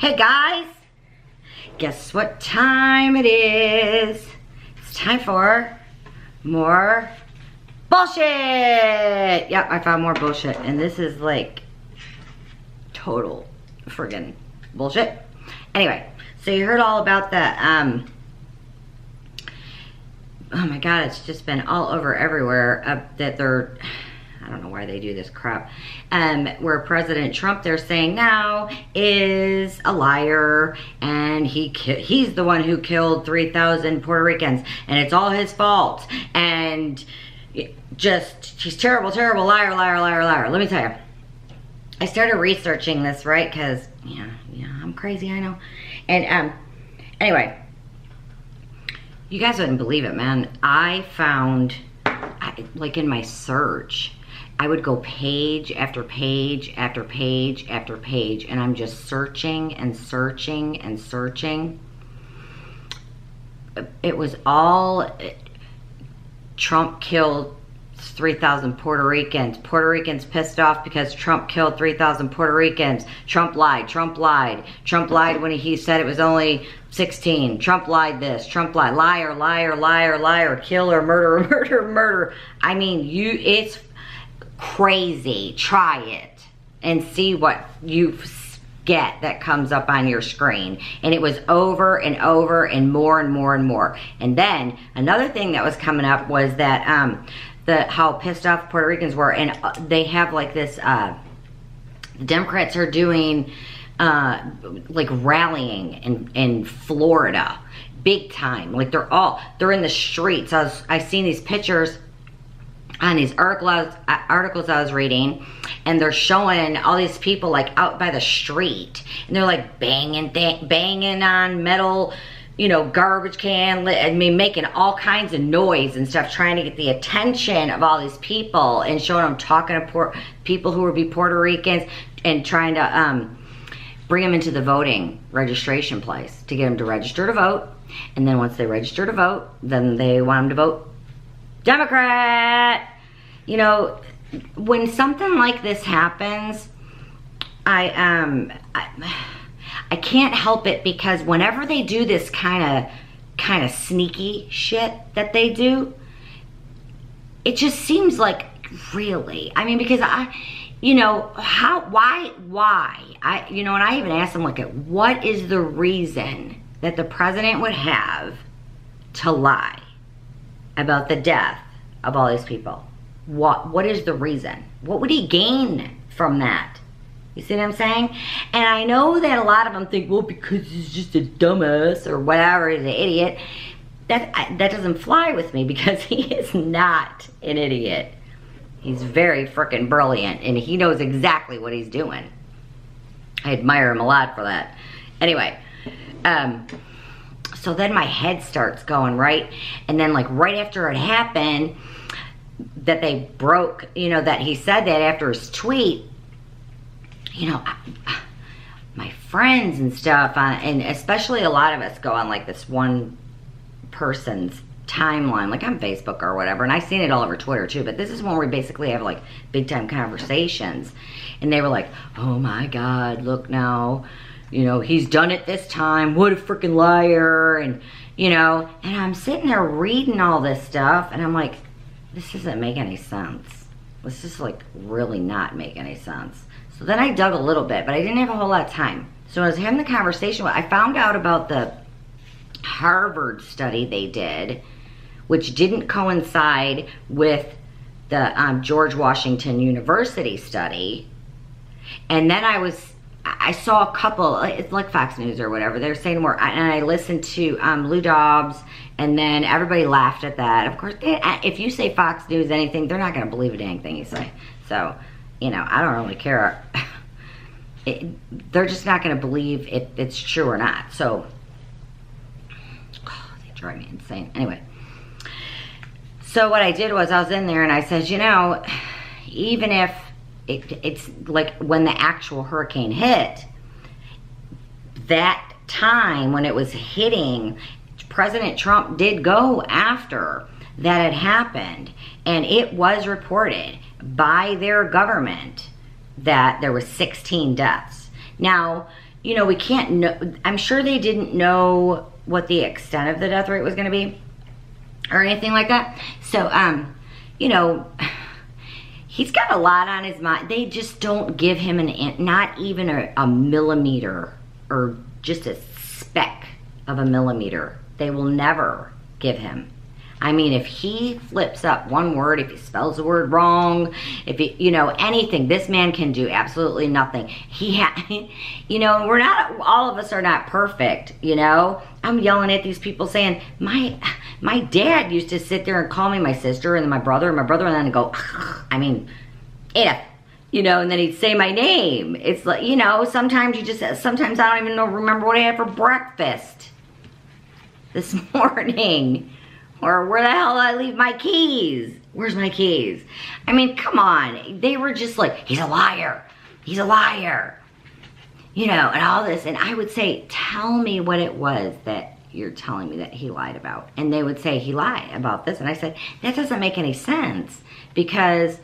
Hey guys, guess what time it is? It's time for more bullshit. Yep, I found more bullshit, and this is like total friggin' bullshit. Anyway, so you heard all about the oh my god, it's just been all over everywhere that they're, I don't know why they do this crap, where President Trump, they're saying now, is a liar, and he's the one who killed 3,000 Puerto Ricans, and it's all his fault, and just, he's terrible, terrible, liar, liar, liar, liar. Let me tell you, I started researching this, right, because, yeah, I'm crazy, I know, and, anyway, you guys wouldn't believe it, man. I found, like in my search, I would go page after page after page after page, and I'm just searching and searching and searching. It was all Trump killed 3,000 Puerto Ricans. Puerto Ricans pissed off because Trump killed 3,000 Puerto Ricans. Trump lied. Trump lied. Trump lied when he said it was only 16. Trump lied this. Trump lied. Liar, liar, liar, liar. Killer, murderer, murderer, murderer. I mean, it's crazy. Try it and see what you get that comes up on your screen. And it was over and over and more and more and more. And then another thing that was coming up was that how pissed off Puerto Ricans were, and they have like this, the Democrats are doing like rallying in Florida, big time. Like they're in the streets. I seen these pictures on these articles I was reading, and they're showing all these people like out by the street, and they're like banging on metal, you know, garbage can, I mean, making all kinds of noise and stuff, trying to get the attention of all these people, and showing them talking to people who would be Puerto Ricans, and trying to bring them into the voting registration place to get them to register to vote. And then once they register to vote, then they want them to vote Democrat. You know, when something like this happens, I can't help it, because whenever they do this kind of sneaky shit that they do, it just seems like, really, I mean, because you know, why, you know, and I even asked them, like, what is the reason that the president would have to lie about the death of all these people? What is the reason? What would he gain from that? You see what I'm saying? And I know that a lot of them think, well, because he's just a dumbass or whatever, he's an idiot. That doesn't fly with me, because he is not an idiot. He's very freaking brilliant, and he knows exactly what he's doing. I admire him a lot for that. Anyway, so then my head starts going, right? And then like right after it happened, that they broke, you know, that he said that after his tweet, you know, my friends and stuff, and especially a lot of us go on like this one person's timeline, like on Facebook or whatever, and I've seen it all over Twitter too, but this is when we basically have like big time conversations, and they were like, oh my god, look now, you know, he's done it this time, what a freaking liar, and you know, and I'm sitting there reading all this stuff, and I'm like, this doesn't make any sense. This is like really not make any sense. So then I dug a little bit, but I didn't have a whole lot of time. So I was having the conversation, I found out about the Harvard study they did, which didn't coincide with the George Washington University study. And then I saw a couple, it's like Fox News or whatever, they're saying more, and I listened to Lou Dobbs, and then everybody laughed at that. Of course, if you say Fox News anything, they're not going to believe a dang thing you say. So, you know, I don't really care. They're just not going to believe if it's true or not. So, they drive me insane. Anyway, so what I did was I was in there and I said, you know, even if it's like when the actual hurricane hit, that time when it was hitting, President Trump did go after that had happened, and it was reported by their government that there was 16 deaths. Now, you know, we can't know. I'm sure they didn't know what the extent of the death rate was going to be or anything like that. So, you know, he's got a lot on his mind. They just don't give him not even a millimeter or just a speck of a millimeter. They will never give him. I mean, if he flips up one word, if he spells the word wrong, if he, you know, anything, this man can do absolutely nothing. You know, we're not, all of us are not perfect, you know. I'm yelling at these people saying, my dad used to sit there and call me my sister and my brother, and then go, I mean, if, you know, and then he'd say my name. It's like, you know, sometimes sometimes I don't even remember what I had for breakfast this morning. Or where the hell did I leave my keys? Where's my keys? I mean, come on. They were just like, he's a liar. He's a liar. You know, and all this. And I would say, tell me what it was that you're telling me that he lied about. And they would say, he lied about this. And I said, that doesn't make any sense. Because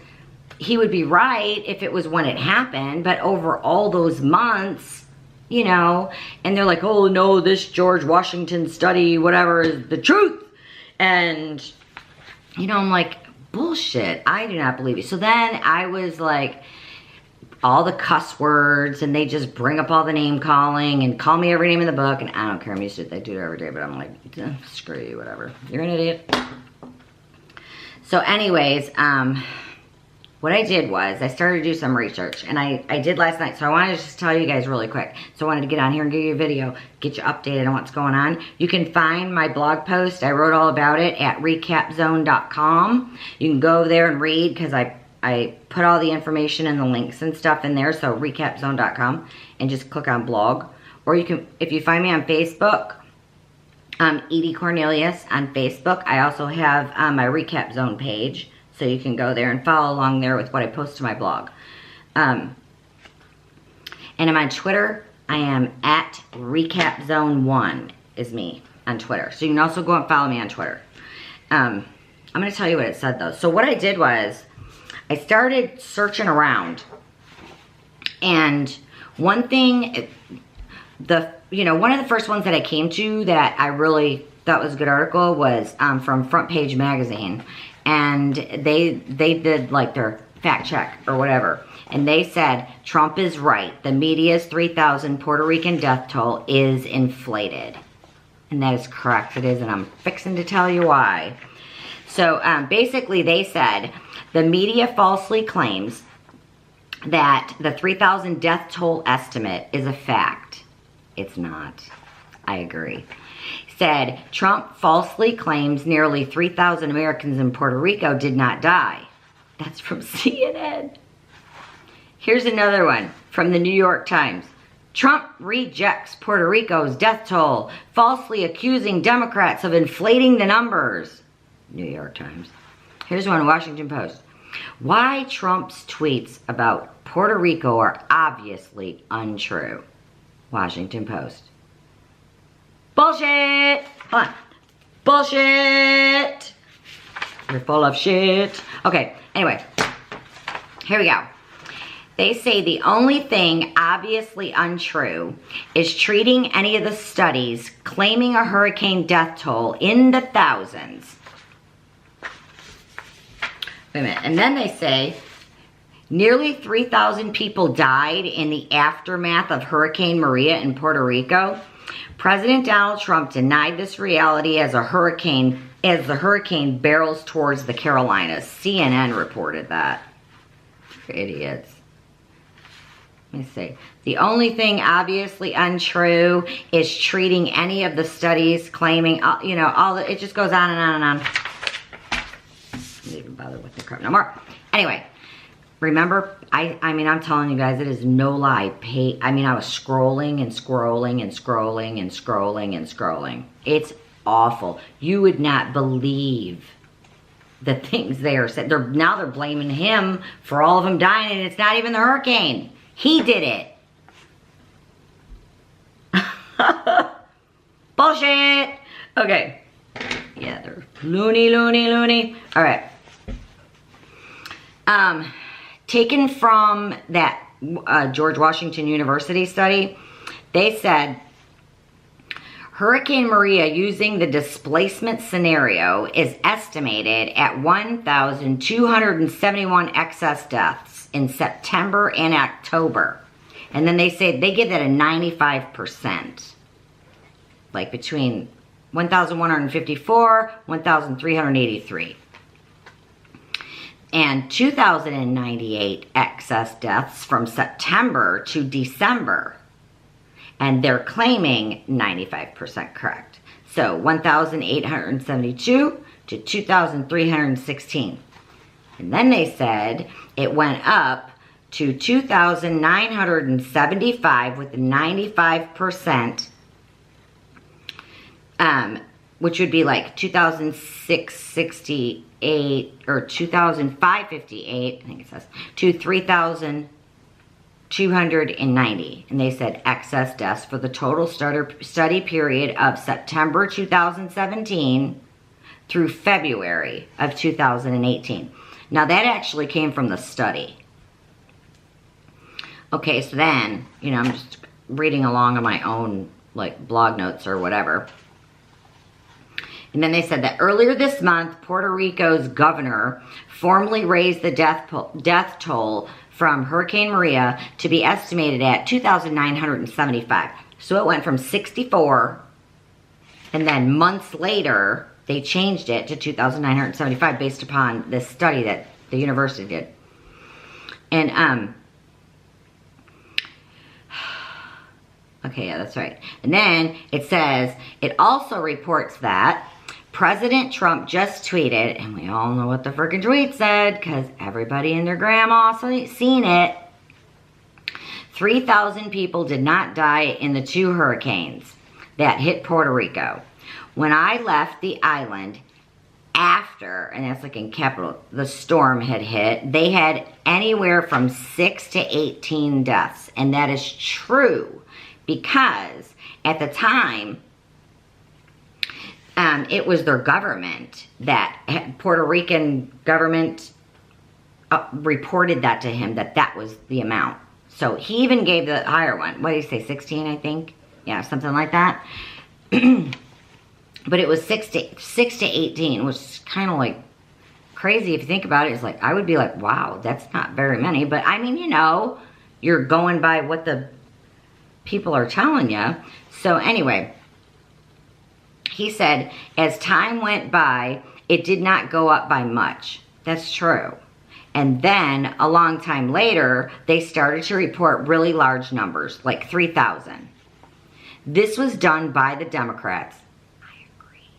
he would be right if it was when it happened. But over all those months, you know, and they're like, oh, no, this George Washington study, whatever, is the truth. And, you know, I'm like, bullshit. I do not believe you. So then I was like, all the cuss words, and they just bring up all the name calling and call me every name in the book. And I don't care. I'm used to it. They do it every day. But I'm like, screw you, whatever. You're an idiot. So anyways, what I did was I started to do some research, and I did last night. So I wanted to just tell you guys really quick. So I wanted to get on here and give you a video, get you updated on what's going on. You can find my blog post. I wrote all about it at recapzone.com. You can go there and read, because I put all the information and the links and stuff in there. So recapzone.com, and just click on blog. Or you can, if you find me on Facebook, Edie Cornelius on Facebook. I also have my Recap Zone page. So you can go there and follow along there with what I post to my blog. And I'm on Twitter. I am at RecapZone1 is me on Twitter. So you can also go and follow me on Twitter. I'm going to tell you what it said, though. So what I did was I started searching around. And one thing, one of the first ones that I came to that I really thought was a good article was from Front Page Magazine. And they did like their fact check or whatever. And they said, Trump is right. The media's 3,000 Puerto Rican death toll is inflated. And that is correct. It is, and I'm fixing to tell you why. So basically they said, the media falsely claims that the 3,000 death toll estimate is a fact. It's not. I agree. Said, Trump falsely claims nearly 3,000 Americans in Puerto Rico did not die. That's from CNN. Here's another one from the New York Times. Trump rejects Puerto Rico's death toll, falsely accusing Democrats of inflating the numbers. New York Times. Here's one, Washington Post. Why Trump's tweets about Puerto Rico are obviously untrue. Washington Post. Bullshit! Hold on. Bullshit! You're full of shit. Okay, anyway. Here we go. They say the only thing obviously untrue is treating any of the studies claiming a hurricane death toll in the thousands. Wait a minute. And then they say nearly 3,000 people died in the aftermath of Hurricane Maria in Puerto Rico. President Donald Trump denied this reality as the hurricane barrels towards the Carolinas. CNN reported that. For idiots. Let me see. The only thing obviously untrue is treating any of the studies claiming, it just goes on and on and on. I don't even bother with the crap no more. Anyway. Remember, I mean, I'm telling you guys, it is no lie. I was scrolling and scrolling and scrolling and scrolling and scrolling. It's awful. You would not believe the things they are saying. Now they're blaming him for all of them dying, and it's not even the hurricane. He did it. Bullshit. Okay. Yeah, they're loony, loony, loony. All right. Taken from that George Washington University study, They said, Hurricane Maria, using the displacement scenario, is estimated at 1,271 excess deaths in September and October. And then they say they give that a 95%. Like between 1,154, 1,383. And 2,098 excess deaths from September to December. And they're claiming 95% correct. So 1,872 to 2,316. And then they said it went up to 2,975 with 95%, which would be like 2,668 or 2,558, I think it says, to 3,290. And they said excess deaths for the total study period of September 2017 through February of 2018. Now that actually came from the study. Okay, so then, you know, I'm just reading along on my own, like, blog notes or whatever. And then they said that earlier this month, Puerto Rico's governor formally raised the death toll from Hurricane Maria to be estimated at 2,975. So it went from 64, and then months later, they changed it to 2,975 based upon this study that the university did. And, okay, yeah, that's right. And then it says, it also reports that President Trump just tweeted, and we all know what the freaking tweet said, because everybody and their grandma seen it. 3,000 people did not die in the 2 hurricanes that hit Puerto Rico. When I left the island after, and that's like in capital, the storm had hit, they had anywhere from 6 to 18 deaths. And that is true because at the time, it was their government that, Puerto Rican government reported that to him, that was the amount. So he even gave the higher one. What did he say, 16, I think? Yeah, something like that. But it was 6 to 18, which is kind of like crazy if you think about it. It's like, I would be like, wow, that's not very many. But I mean, you know, you're going by what the people are telling you. So anyway, he said, as time went by, it did not go up by much. That's true. And then a long time later, they started to report really large numbers, like 3,000. This was done by the Democrats. I agree.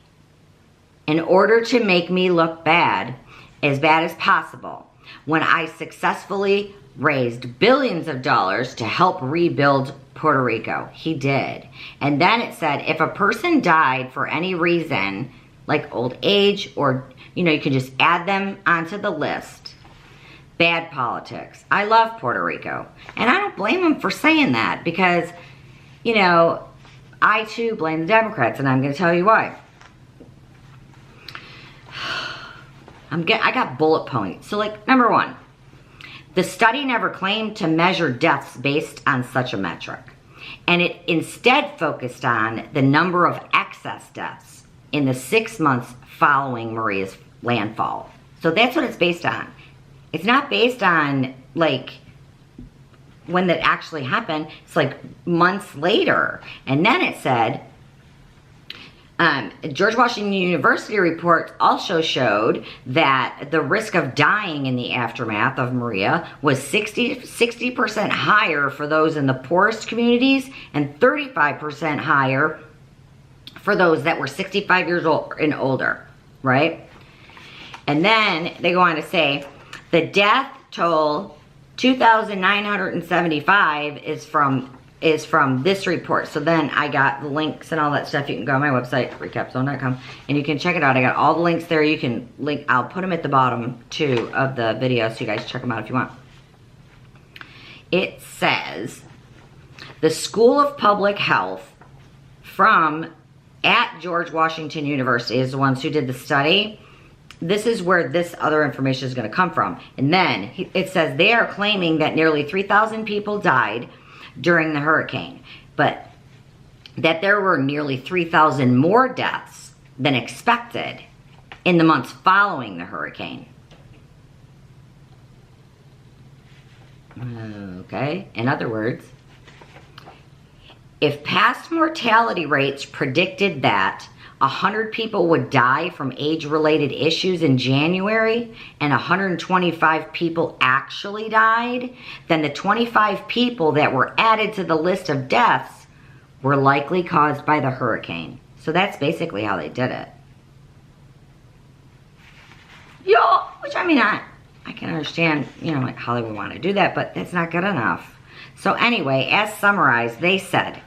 In order to make me look bad as possible, when I successfully raised billions of dollars to help rebuild Puerto Rico. He did. And then it said, if a person died for any reason, like old age, or, you know, you can just add them onto the list. Bad politics. I love Puerto Rico. And I don't blame them for saying that because, you know, I too blame the Democrats, and I'm going to tell you why. I got bullet points. So, like, number one, the study never claimed to measure deaths based on such a metric, and it instead focused on the number of excess deaths in the 6 months following Maria's landfall. So that's what it's based on. It's not based on, like, when that actually happened. It's like months later. And then it said, George Washington University report also showed that the risk of dying in the aftermath of Maria was 60% higher for those in the poorest communities and 35% higher for those that were 65 years old and older, right? And then they go on to say, the death toll, 2,975, is from this report. So then I got the links and all that stuff. You can go on my website, recapzone.com, and you can check it out. I got all the links there. You can link, I'll put them at the bottom too of the video, so you guys check them out if you want. It says, the School of Public Health at George Washington University is the ones who did the study. This is where this other information is going to come from. And then it says they are claiming that nearly 3,000 people died during the hurricane. but that there were nearly 3,000 more deaths than expected in the months following the hurricane. Okay, in other words, if past mortality rates predicted that 100 people would die from age-related issues in January and 125 people actually died, then the 25 people that were added to the list of deaths were likely caused by the hurricane. So that's basically how they did it. Which I mean, I can understand, you know, like how they would want to do that, but that's not good enough. So anyway, as summarized, they said,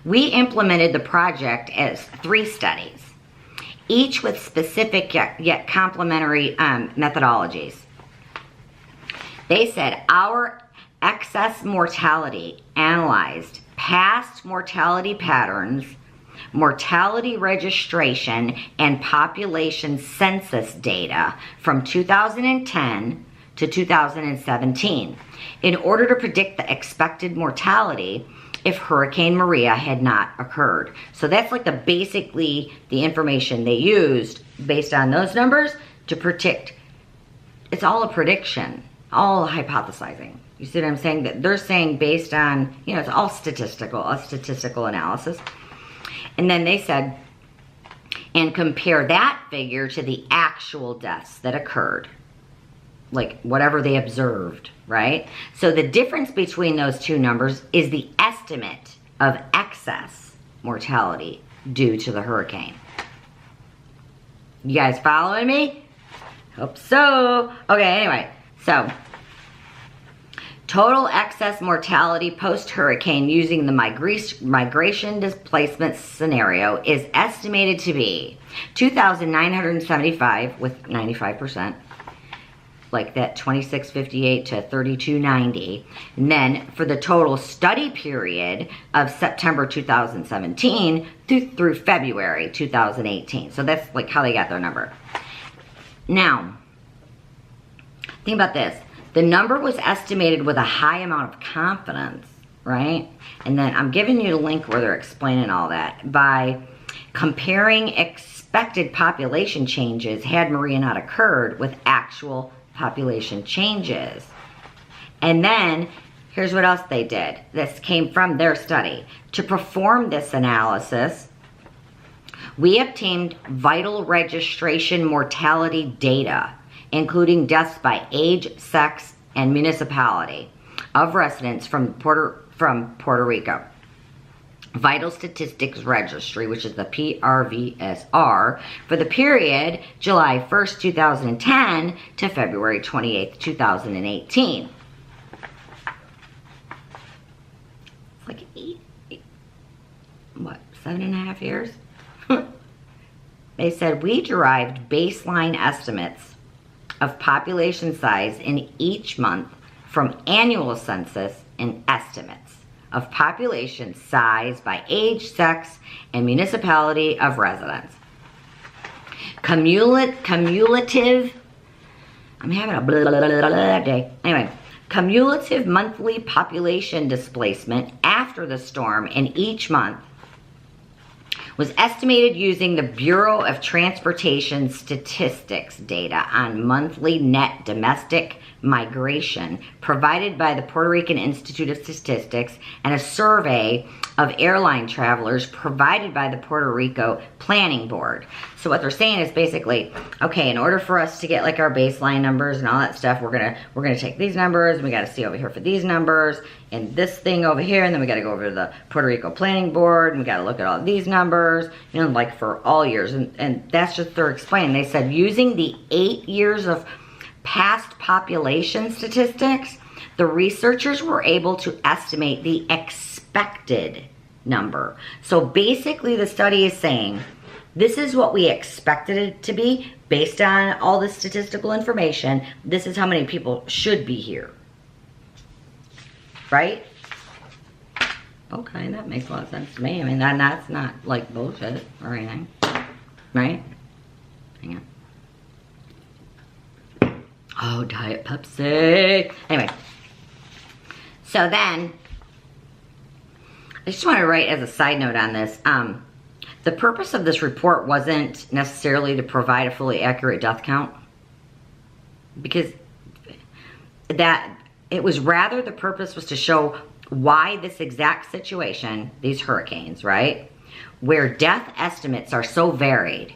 we implemented the project as 3 studies, each with specific yet complementary methodologies. They said our excess mortality analyzed past mortality patterns, mortality registration, and population census data from 2010 to 2017 in order to predict the expected mortality if Hurricane Maria had not occurred. So that's like basically the information they used based on those numbers to predict. It's all a prediction, all hypothesizing. You see what I'm saying? That they're saying based on, you know, it's all statistical, a statistical analysis. And then they said, and compare that figure to the actual deaths that occurred, like whatever they observed, right? So the difference between those two numbers is the estimate of excess mortality due to the hurricane. You guys following me? Hope so. Okay, anyway, so total excess mortality post-hurricane using the migration displacement scenario is estimated to be 2,975 with 95%, like that 2658 to 3290. And then for the total study period of September 2017 through February 2018. So that's like how they got their number. Now, think about this. The number was estimated with a high amount of confidence, right? And then I'm giving you the link where they're explaining all that by comparing expected population changes had Maria not occurred with actual population changes. And then here's what else they did. This came from their study. To perform this analysis, we obtained vital registration mortality data, including deaths by age, sex, and municipality of residents from Puerto Rico. Vital Statistics Registry, which is the PRVSR, for the period July 1st, 2010 to February 28th, 2018. It's like 7.5 years? They said we derived baseline estimates of population size in each month from annual census and estimates of population size by age, sex, and municipality of residents. Cumulative, I'm having a blah, blah, blah, blah, blah day. Anyway, cumulative monthly population displacement after the storm in each month was estimated using the Bureau of Transportation Statistics data on monthly net domestic migration provided by the Puerto Rican Institute of Statistics and a survey of airline travelers provided by the Puerto Rico Planning Board. So what they're saying is basically, okay, in order for us to get like our baseline numbers and all that stuff, we're gonna take these numbers, and we gotta see over here for these numbers, and this thing over here, and then we gotta go over to the Puerto Rico Planning Board, and we gotta look at all these numbers, you know, like for all years, and that's just their explaining. They said using the 8 years of past population statistics, the researchers were able to estimate the expected number. So basically the study is saying, this is what we expected it to be based on all the statistical information. This is how many people should be here. Right? Okay, that makes a lot of sense to me. I mean, that's not like bullshit or anything. Right? Hang on. Oh, Diet Pepsi. Anyway, so then I just want to write as a side note on this. The purpose of this report wasn't necessarily to provide a fully accurate death count, because that it was rather the purpose was to show why this exact situation, these hurricanes, right, where death estimates are so varied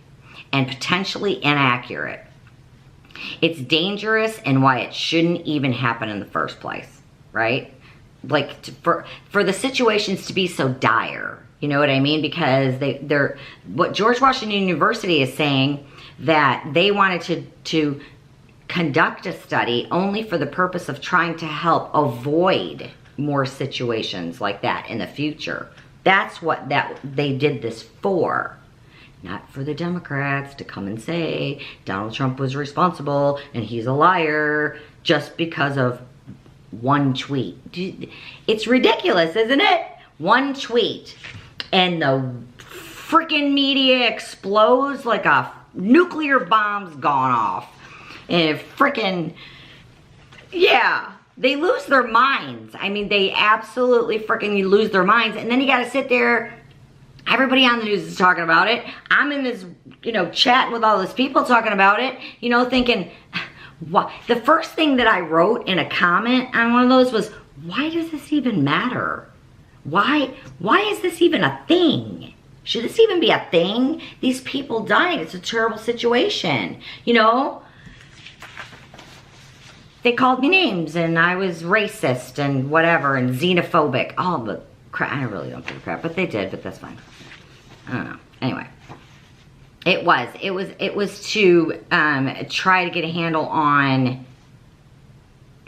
and potentially inaccurate, it's dangerous and why it shouldn't even happen in the first place, right? Like for the situations to be so dire, you know what I mean? Because they're what George Washington University is saying, that they wanted to conduct a study only for the purpose of trying to help avoid more situations like that in the future. That's what they did this for. Not for the Democrats to come and say Donald Trump was responsible and he's a liar just because of one tweet. It's ridiculous, isn't it? One tweet and the freaking media explodes like a nuclear bomb's gone off. And freaking, yeah, they lose their minds. I mean, they absolutely freaking lose their minds. And then you got to sit there. Everybody on the news is talking about it. I'm in this, chatting with all these people talking about it, thinking, what? The first thing that I wrote in a comment on one of those was, why does this even matter? Why is this even a thing? Should this even be a thing? These people died. It's a terrible situation, They called me names and I was racist and whatever and xenophobic. All the crap. I really don't give a crap, but they did, but that's fine. I don't know. Anyway, it was to try to get a handle on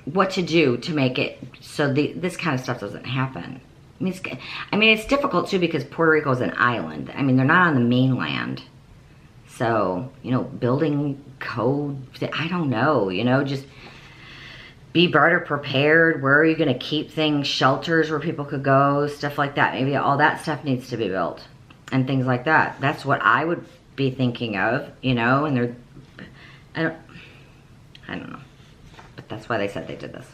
what to do to make it so this kind of stuff doesn't happen. I mean, it's difficult too because Puerto Rico is an island. I mean, they're not on the mainland. So, building code, I don't know, just be better prepared. Where are you going to keep things? Shelters where people could go, stuff like that. Maybe all that stuff needs to be built and things like that. That's what I would be thinking of, and I don't know. But that's why they said they did this.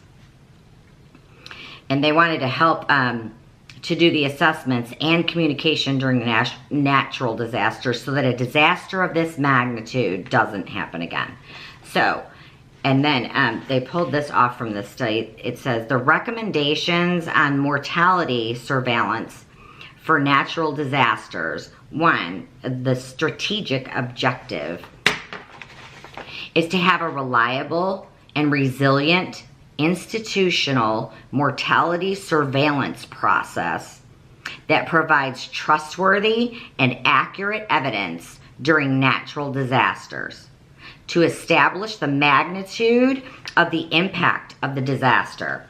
And they wanted to help to do the assessments and communication during the natural disasters so that a disaster of this magnitude doesn't happen again. So, and then they pulled this off from the study. It says the recommendations on mortality surveillance for natural disasters. One, the strategic objective is to have a reliable and resilient institutional mortality surveillance process that provides trustworthy and accurate evidence during natural disasters to establish the magnitude of the impact of the disaster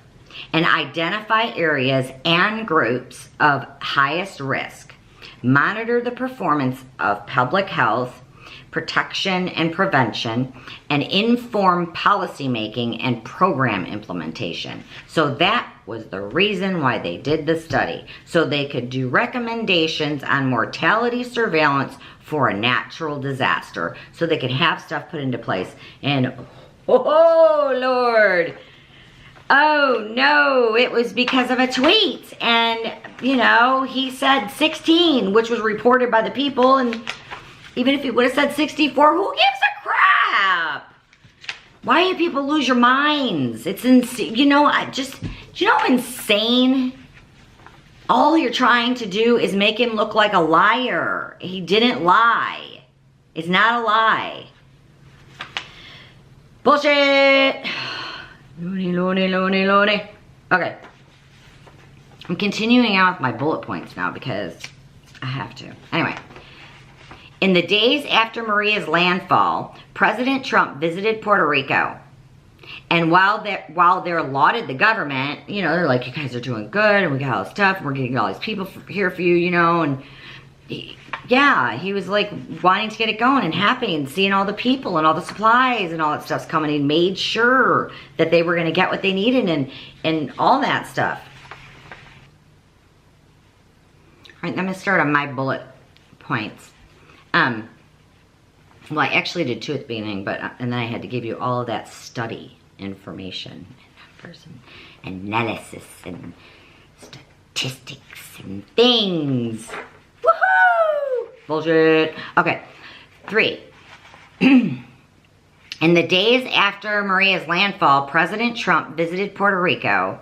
and identify areas and groups of highest risk, monitor the performance of public health, protection and prevention, and inform policymaking and program implementation. So that was the reason why they did the study. So they could do recommendations on mortality surveillance for a natural disaster. So they could have stuff put into place. And, oh Lord, oh no, it was because of a tweet. And, he said 16, which was reported by the people, and even if he would have said 64, who gives a crap? Why do people lose your minds? It's insane. Insane? All you're trying to do is make him look like a liar. He didn't lie. It's not a lie. Bullshit. Loony. Okay. I'm continuing on with my bullet points now because I have to. Anyway. In the days after Maria's landfall, President Trump visited Puerto Rico. And while they're lauded the government, they're like, you guys are doing good, and we got all this stuff, and we're getting all these people here for you, and he was like wanting to get it going and happy and seeing all the people and all the supplies and all that stuff's coming. He made sure that they were going to get what they needed and all that stuff. All right, I'm going to start on my bullet points. Well, I actually did two at the beginning, and then I had to give you all of that study information and person analysis and statistics and things. Woohoo! Bullshit. Okay, 3. In the days after Maria's landfall, President Trump visited Puerto Rico,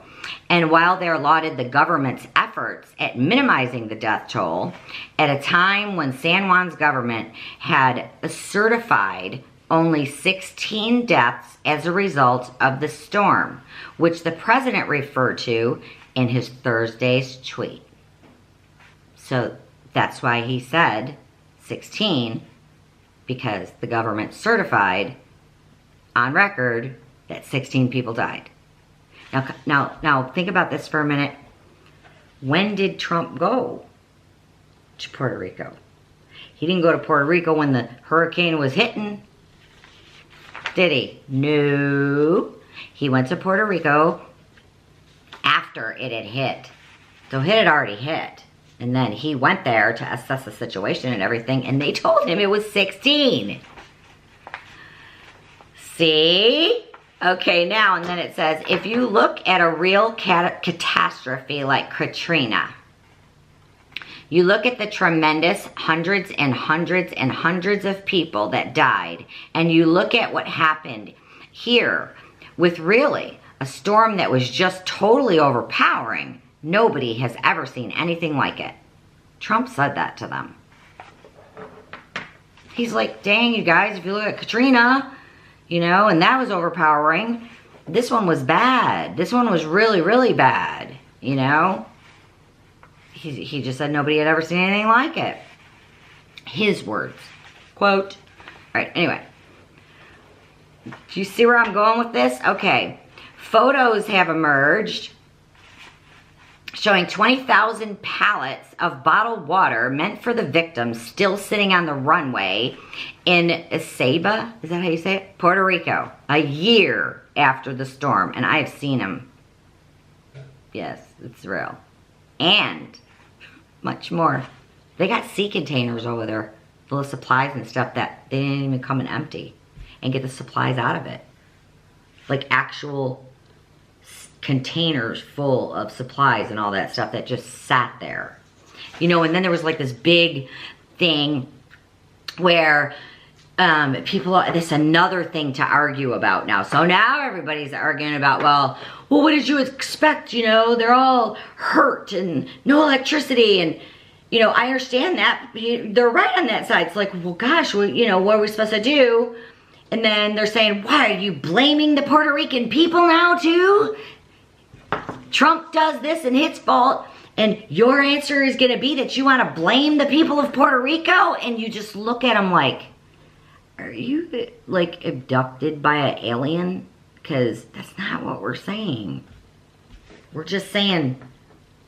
and while there lauded the government's efforts at minimizing the death toll, at a time when San Juan's government had certified only 16 deaths as a result of the storm, which the president referred to in his Thursday's tweet. So that's why he said 16, because the government certified on record that 16 people died. Now think about this for a minute. When did Trump go to Puerto Rico? He didn't go to Puerto Rico when the hurricane was hitting, did he? No. He went to Puerto Rico after it had hit. So it had already hit. And then he went there to assess the situation and everything, and they told him it was 16. See? Okay, now, and then it says, if you look at a real catastrophe like Katrina, you look at the tremendous hundreds and hundreds and hundreds of people that died, and you look at what happened here with really a storm that was just totally overpowering. Nobody has ever seen anything like it. Trump said that to them. He's like, dang, you guys, if you look at Katrina, you know, and that was overpowering. This one was bad. This one was really, really bad, you know. He just said nobody had ever seen anything like it. His words. Quote. All right, anyway. Do you see where I'm going with this? Okay. Photos have emerged showing 20,000 pallets of bottled water meant for the victims still sitting on the runway in Ceiba, is that how you say it? Puerto Rico, a year after the storm. And I've seen them. Yes, it's real. And much more. They got sea containers over there full of supplies and stuff that they didn't even come in empty and get the supplies out of it. Like actual containers full of supplies and all that stuff that just sat there. You know, and then there was like this big thing where this is another thing to argue about now. So now everybody's arguing about, well, what did you expect? You know, they're all hurt and no electricity. And, you know, I understand that. They're right on that side. It's like, well, gosh, you know, what are we supposed to do? And then they're saying, why, are you blaming the Puerto Rican people now too? Trump does this and it's fault, and your answer is going to be that you want to blame the people of Puerto Rico? And you just look at them like, are you like abducted by an alien? Because that's not what we're saying. We're just saying,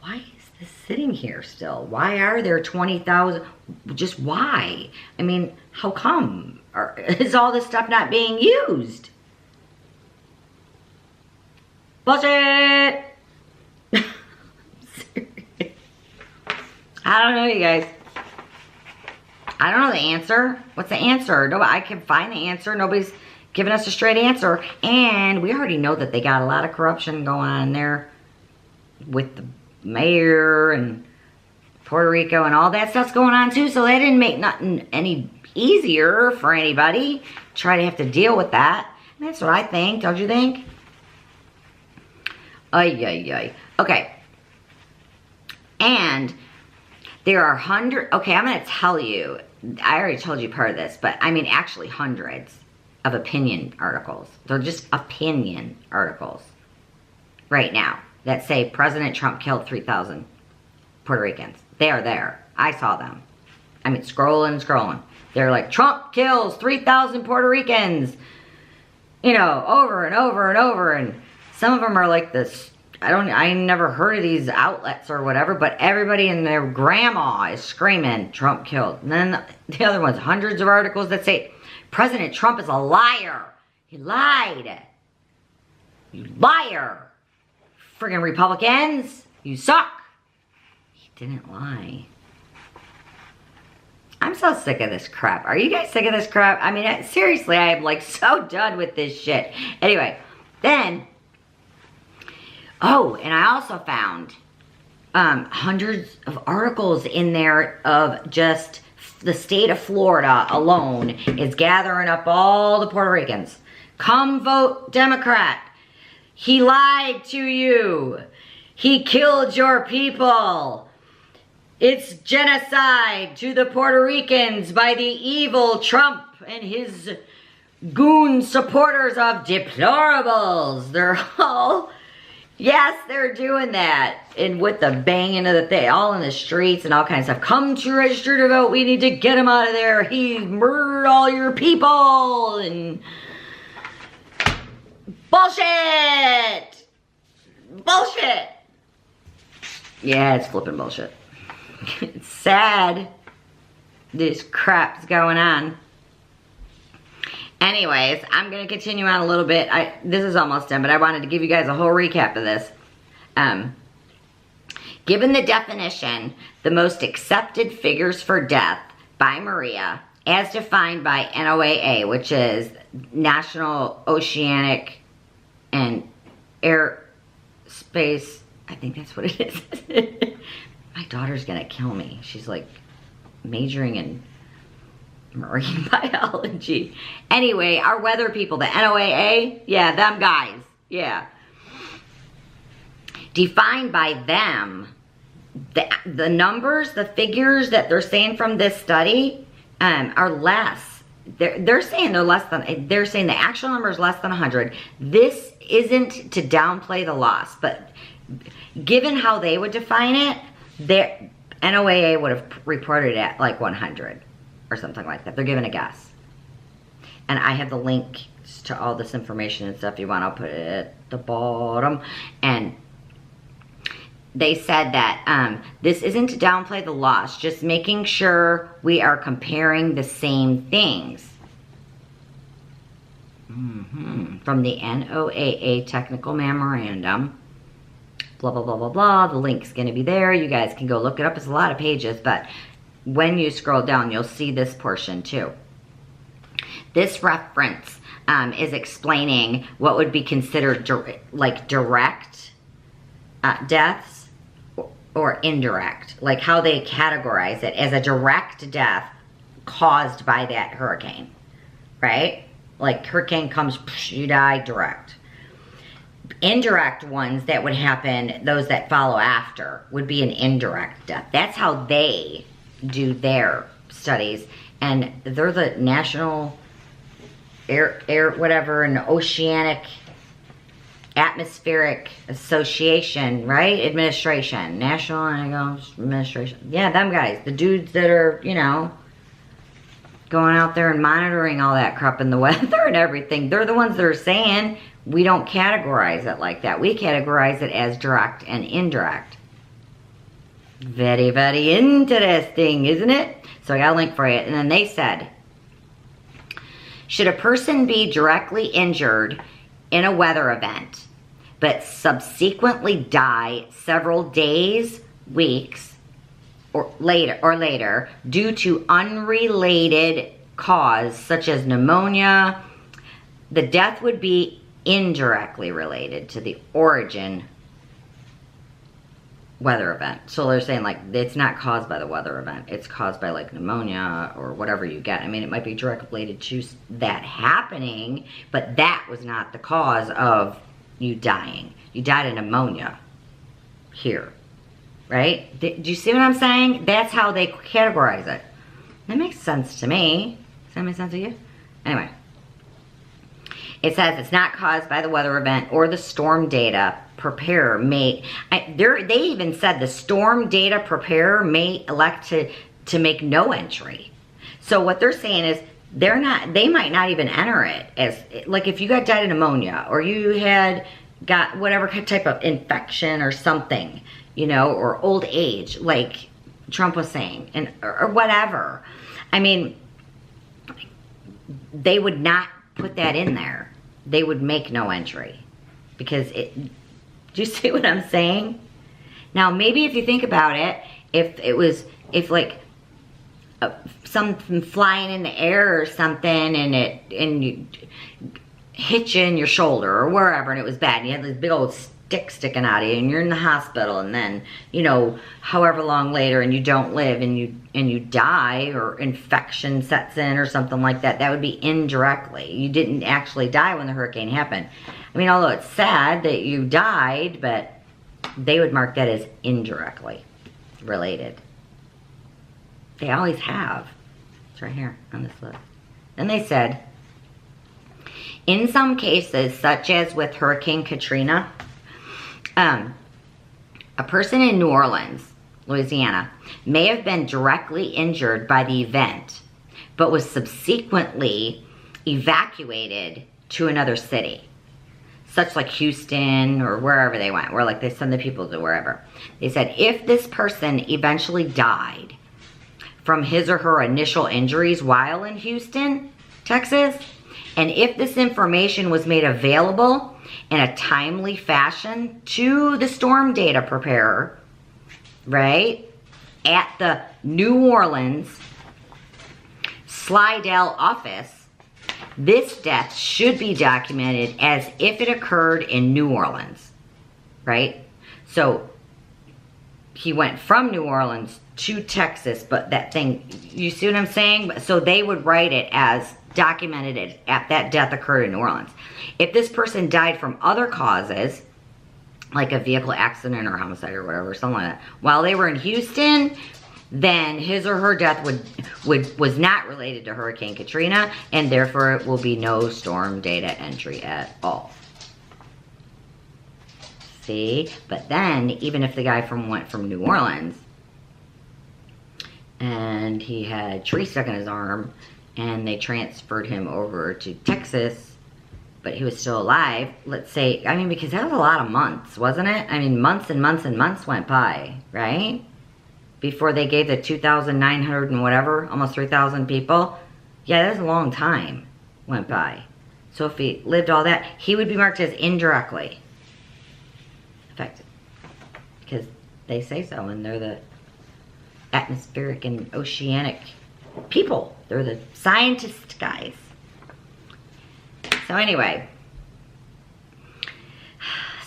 why is this sitting here still? Why are there 20,000? Just why? I mean, how come? Is all this stuff not being used? Bullshit! I don't know, you guys. I don't know the answer. What's the answer? No, I can find the answer. Nobody's giving us a straight answer. And we already know that they got a lot of corruption going on there with the mayor and Puerto Rico and all that stuff's going on too. So that didn't make nothing any easier for anybody. Try to have to deal with that. And that's what I think. Don't you think? Ay, ay, ay. Okay. And there are okay, I'm going to tell you, I already told you part of this, but I mean actually hundreds of opinion articles. They're just opinion articles right now that say President Trump killed 3,000 Puerto Ricans. They are there. I saw them. I mean, scrolling. They're like, Trump kills 3,000 Puerto Ricans, you know, over and over and over. And some of them are like this. I never heard of these outlets or whatever, but everybody and their grandma is screaming, Trump killed. And then the other ones, hundreds of articles that say, President Trump is a liar. He lied. You liar. Friggin' Republicans, you suck. He didn't lie. I'm so sick of this crap. Are you guys sick of this crap? I mean, seriously, I am like so done with this shit. Anyway, then, oh, and I also found hundreds of articles in there of just the state of Florida alone is gathering up all the Puerto Ricans. Come vote Democrat. He lied to you. He killed your people. It's genocide to the Puerto Ricans by the evil Trump and his goon supporters of deplorables. They're all, yes, they're doing that. And with the banging of the thing, all in the streets and all kinds of stuff. Come to register to vote. We need to get him out of there. He murdered all your people. And bullshit. Bullshit. Yeah, it's flipping bullshit. It's sad. This crap's going on. Anyways, I'm going to continue on a little bit. This is almost done, but I wanted to give you guys a whole recap of this. Given the definition, the most accepted figures for death by Maria, as defined by NOAA, which is National Oceanic and Airspace, I think that's what it is. My daughter's going to kill me. She's like majoring in marine biology. Anyway, our weather people, the NOAA, yeah, them guys, yeah. Defined by them, the numbers, the figures that they're saying from this study are less. They're saying they're saying the actual number is less than 100. This isn't to downplay the loss, but given how they would define it, their NOAA would have reported it at like 100 or something like that. They're giving a guess. And I have the link to all this information and stuff. If you want, I'll put it at the bottom. And they said that this isn't to downplay the loss, just making sure we are comparing the same things. From the NOAA technical memorandum. Blah, blah, blah, blah, blah. The link's going to be there. You guys can go look it up. It's a lot of pages, but when you scroll down, you'll see this portion too. This reference is explaining what would be considered direct deaths or indirect, like how they categorize it as a direct death caused by that hurricane, right? Like hurricane comes, you die, direct. Indirect ones that would happen, those that follow after, would be an indirect death. That's how they do their studies. And they're the National Air whatever, and Oceanic Atmospheric Association, right? Administration. National Administration. Yeah, them guys. The dudes that are, you know, going out there and monitoring all that crap in the weather and everything. They're the ones that are saying we don't categorize it like that. We categorize it as direct and indirect. Very, very interesting, isn't it? So I got a link for it. And then they said, should a person be directly injured in a weather event, but subsequently die several days, weeks, or later due to unrelated cause, such as pneumonia, the death would be indirectly related to the origin weather event. So they're saying like it's not caused by the weather event, it's caused by like pneumonia or whatever you get. I mean, it might be directly related to that happening, but that was not the cause of you dying. You died of pneumonia here, right? Do you see what I'm saying? That's how they categorize it. That makes sense to me. Does that make sense to you? Anyway, it says it's not caused by the weather event or the storm data preparer may, they even said the storm data preparer may elect to make no entry. So what they're saying is they might not even enter it as, like if you died of pneumonia or you had got whatever type of infection or something, you know, or old age, like Trump was saying, and or whatever. I mean, they would not put that in there. They would make no entry because it, do you see what I'm saying? Now, maybe if you think about it, if like something flying in the air or something and you hit you in your shoulder or wherever and it was bad and you had this big old dick sticking out of you and you're in the hospital, and then, you know, however long later, and you don't live, and you die, or infection sets in or something like that, that would be indirectly. You didn't actually die when the hurricane happened. I mean, although it's sad that you died, but they would mark that as indirectly related. They always have. It's right here on this list. Then they said, in some cases, such as with Hurricane Katrina, a person in New Orleans, Louisiana, may have been directly injured by the event, but was subsequently evacuated to another city, such like Houston or wherever they went, where like they send the people to wherever. They said if this person eventually died from his or her initial injuries while in Houston, Texas, and if this information was made available in a timely fashion to the storm data preparer, right, at the New Orleans Slidell office, this death should be documented as if it occurred in New Orleans, right? So he went from New Orleans to Texas, but that thing, you see what I'm saying? So they would write it as documented it at that death occurred in New Orleans. If this person died from other causes, like a vehicle accident or homicide or whatever, something like that, while they were in Houston, then his or her death was not related to Hurricane Katrina, and therefore it will be no storm data entry at all. See? But then, even if the guy went from New Orleans, and he had a tree stuck in his arm, and they transferred him over to Texas, but he was still alive, let's say, I mean, because that was a lot of months, wasn't it? I mean, months and months and months went by, right? Before they gave the 2,900 and whatever, almost 3,000 people. Yeah, that was a long time went by. So if he lived all that, he would be marked as indirectly affected. Because they say so, and they're the atmospheric and oceanic people. They're the scientist guys. So anyway,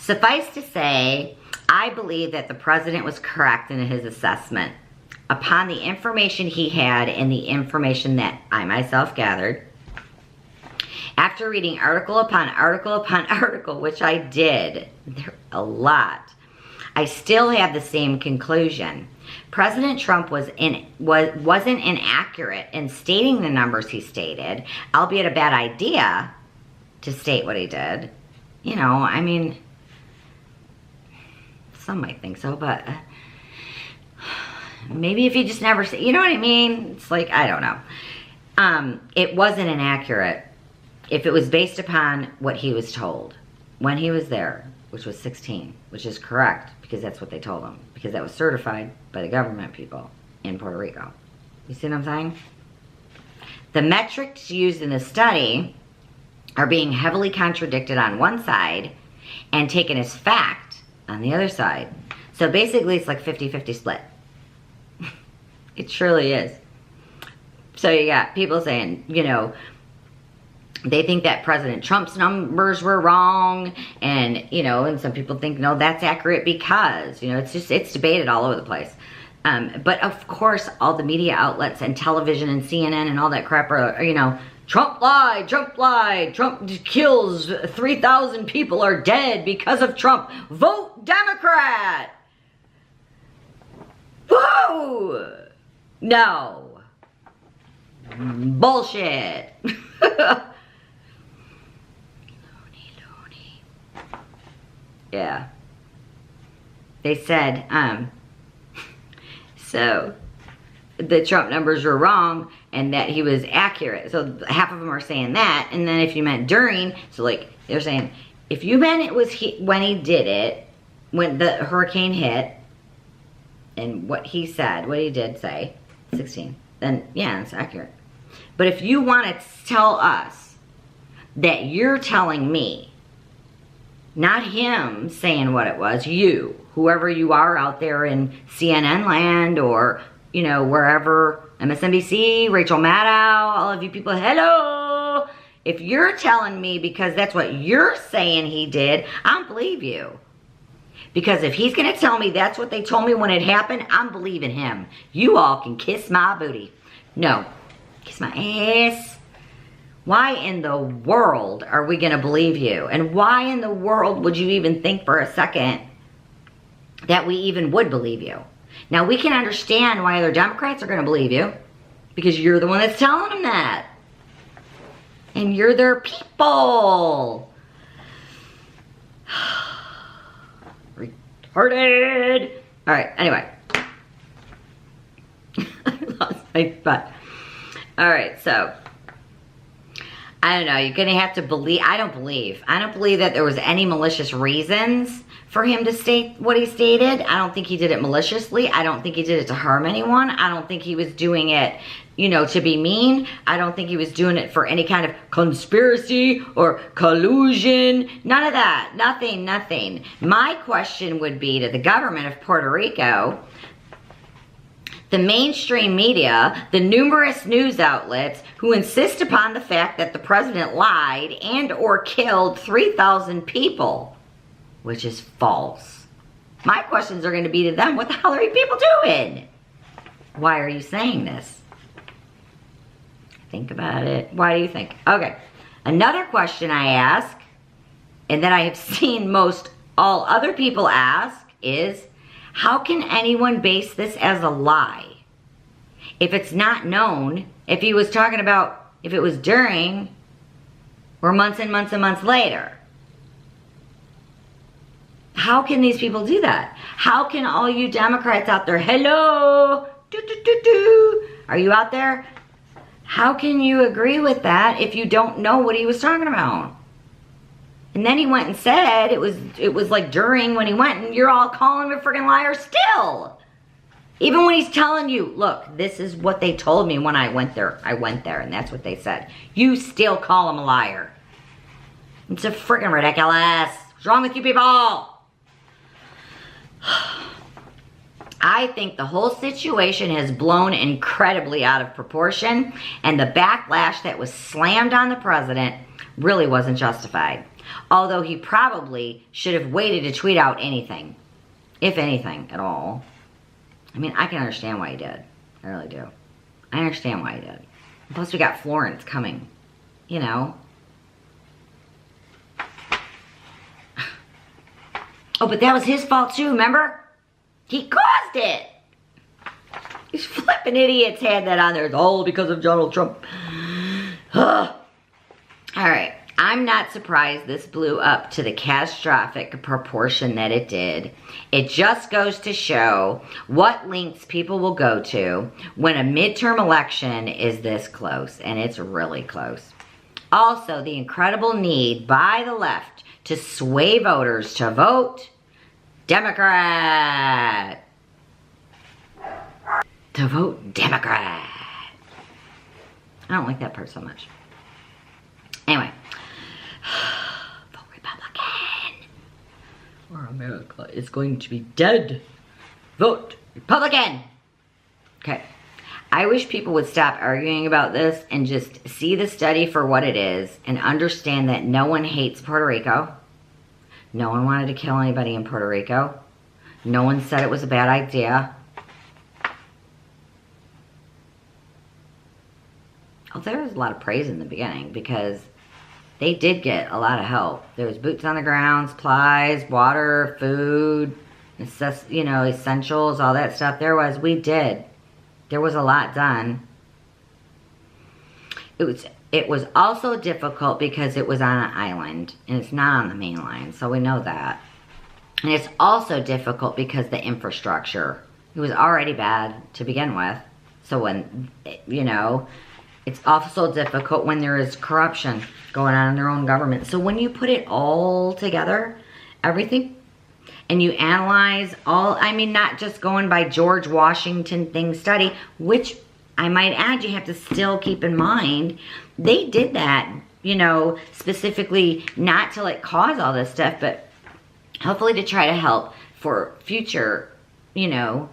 suffice to say, I believe that the president was correct in his assessment upon the information he had and the information that I myself gathered. After reading article upon article upon article, which I did, there a lot, I still have the same conclusion. President Trump wasn't inaccurate in stating the numbers he stated, albeit a bad idea to state what he did. You know, I mean, some might think so, but maybe if he just never said, you know what I mean? It's like, I don't know. It wasn't inaccurate if it was based upon what he was told when he was there, which was 16, which is correct because that's what they told him, because that was certified by the government people in Puerto Rico. You see what I'm saying? The metrics used in the study are being heavily contradicted on one side and taken as fact on the other side. So basically it's like 50-50 split. It surely is. So you got people saying, you know, they think that President Trump's numbers were wrong, and, you know, and some people think, no, that's accurate because, you know, it's debated all over the place. But of course, all the media outlets and television and CNN and all that crap are, you know, Trump lied, Trump kills 3,000 people are dead because of Trump. Vote Democrat. Whoa. No. Bullshit. Loony. Yeah. They said, so the Trump numbers were wrong and that he was accurate. So half of them are saying that. And then if you meant during, so like they're saying, if you meant it was when he did it, when the hurricane hit, and what he said, what he did say, 16, then yeah, it's accurate. But if you want to tell us that you're telling me, not him saying what it was, you, whoever you are out there in CNN land or, you know, wherever, MSNBC, Rachel Maddow, all of you people, hello. If you're telling me because that's what you're saying he did, I don't believe you. Because if he's going to tell me that's what they told me when it happened, I'm believing him. You all can kiss my booty. No, kiss my ass. Why in the world are we going to believe you? And why in the world would you even think for a second that we even would believe you? Now, we can understand why other Democrats are going to believe you, because you're the one that's telling them that. And you're their people. Retarded. All right, anyway. I lost my butt. All right, so I don't know. You're going to have to believe. I don't believe that there was any malicious reasons for him to state what he stated. I don't think he did it maliciously. I don't think he did it to harm anyone. I don't think he was doing it, you know, to be mean. I don't think he was doing it for any kind of conspiracy or collusion. None of that. Nothing, nothing. My question would be to the government of Puerto Rico, the mainstream media, the numerous news outlets who insist upon the fact that the president lied and or killed 3,000 people, which is false. My questions are going to be to them, what the hell are you people doing? Why are you saying this? Think about it. Why do you think? Okay. Another question I ask, and that I have seen most all other people ask, is how can anyone base this as a lie? If it's not known, if he was talking about, if it was during or months and months and months later. How can these people do that? How can all you Democrats out there, hello, are you out there? How can you agree with that if you don't know what he was talking about? And then he went and said it was like during when he went, and you're all calling him a freaking liar still. Even when he's telling you, look, this is what they told me when I went there. I went there, and that's what they said. You still call him a liar. It's a freaking ridiculous. What's wrong with you people? I think the whole situation has blown incredibly out of proportion, and the backlash that was slammed on the president really wasn't justified. Although he probably should have waited to tweet out anything, if anything at all. I mean, I can understand why he did. I really do. I understand why he did. Plus, we got Florence coming, you know. Oh, but that was his fault too, remember? He caused it. These flipping idiots had that on there. It's all because of Donald Trump. All right. I'm not surprised this blew up to the catastrophic proportion that it did. It just goes to show what lengths people will go to when a midterm election is this close, and it's really close. Also, the incredible need by the left to sway voters to vote Democrat. To vote Democrat. I don't like that part so much. Anyway. Vote Republican. Or America is going to be dead. Vote Republican. Okay. I wish people would stop arguing about this and just see the study for what it is and understand that no one hates Puerto Rico. No one wanted to kill anybody in Puerto Rico. No one said it was a bad idea. Oh, there was a lot of praise in the beginning because they did get a lot of help. There was boots on the ground, supplies, water, food, you know, essentials, all that stuff. There was a lot done. It was also difficult because it was on an island and it's not on the main line, so we know that. And it's also difficult because the infrastructure, it was already bad to begin with. So when, you know, it's also difficult when there is corruption going on in their own government. So when you put it all together, everything, and you analyze all, I mean, not just going by George Washington thing study, which I might add you have to still keep in mind, they did that, you know, specifically not to like cause all this stuff, but hopefully to try to help for future, you know,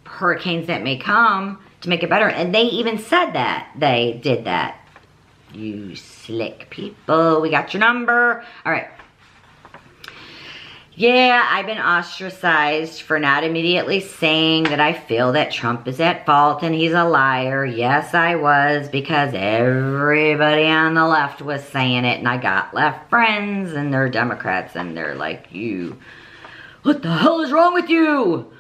hurricanes that may come to make it better. And they even said that they did that. You slick people, we got your number. All right. Yeah, I've been ostracized for not immediately saying that I feel that Trump is at fault and he's a liar. Yes, I was, because everybody on the left was saying it, and I got left friends, and they're Democrats, and they're like, what the hell is wrong with you?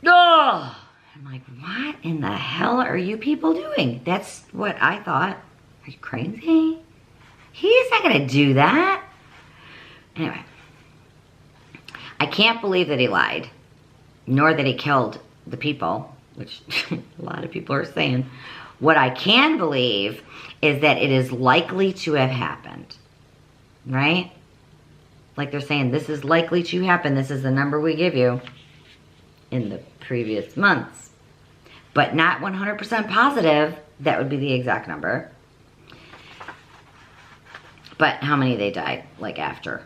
Ugh. I'm like, what in the hell are you people doing? That's what I thought. Are you crazy? He's not gonna do that. Anyway. I can't believe that he lied, nor that he killed the people, which a lot of people are saying. What I can believe is that it is likely to have happened, right? Like they're saying, this is likely to happen. This is the number we give you in the previous months. But not 100% positive that would be the exact number. But how many they died, like after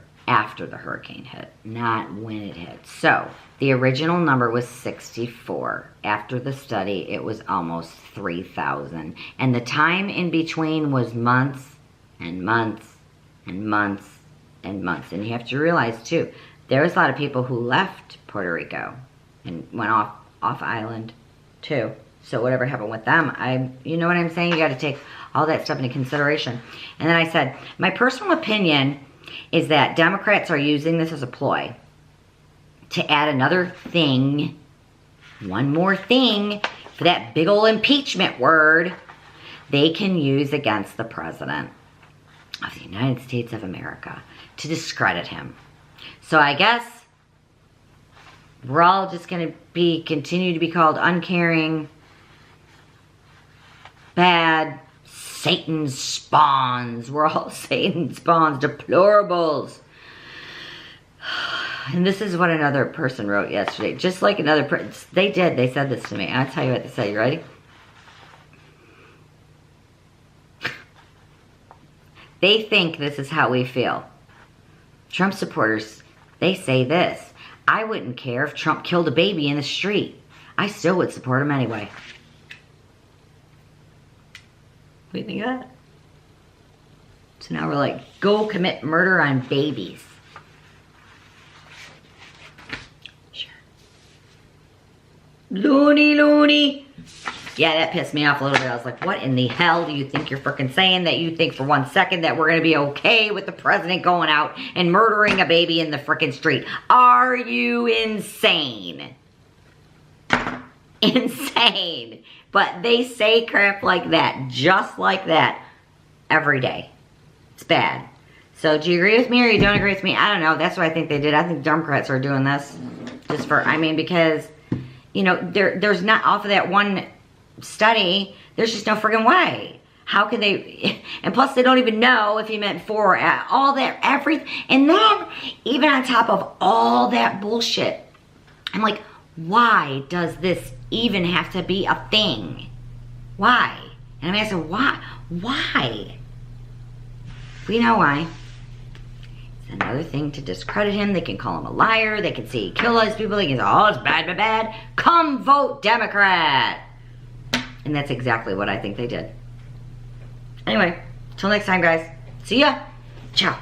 the hurricane hit, not when it hit. So the original number was 64. After the study, it was almost 3,000. And the time in between was months and months and months and months. And you have to realize too, there was a lot of people who left Puerto Rico and went off island too. So whatever happened with them, you know what I'm saying? You got to take all that stuff into consideration. And then I said, my personal opinion is that Democrats are using this as a ploy to add another thing, one more thing, for that big old impeachment word they can use against the President of the United States of America to discredit him. So I guess we're all just going to continue to be called uncaring, bad, Satan's spawns. We're all Satan's spawns, deplorables. And this is what another person wrote yesterday. Just like another person. They said this to me. I'll tell you what they said. You ready? They think this is how we feel. Trump supporters, they say this. I wouldn't care if Trump killed a baby in the street. I still would support him anyway. What do you think of that? So now we're like, go commit murder on babies. Sure. Loony. Yeah, that pissed me off a little bit. I was like, what in the hell do you think you're freaking saying? That you think for 1 second that we're going to be okay with the president going out and murdering a baby in the freaking street? Are you insane? Insane. But they say crap like that, just like that, every day. It's bad. So do you agree with me or you don't agree with me? I don't know. That's what I think they did. I think Democrats are doing this just for, because, you know, there's not, off of that one study, there's just no friggin' way. How could they, and plus they don't even know if he meant for all that, everything. And then, even on top of all that bullshit, I'm like, why does this even have to be a thing? Why? And I'm asking, why? Why? We know why. It's another thing to discredit him. They can call him a liar. They can say he killed all these people. They can say, oh, it's bad, bad, bad. Come vote Democrat. And that's exactly what I think they did. Anyway, till next time, guys. See ya. Ciao.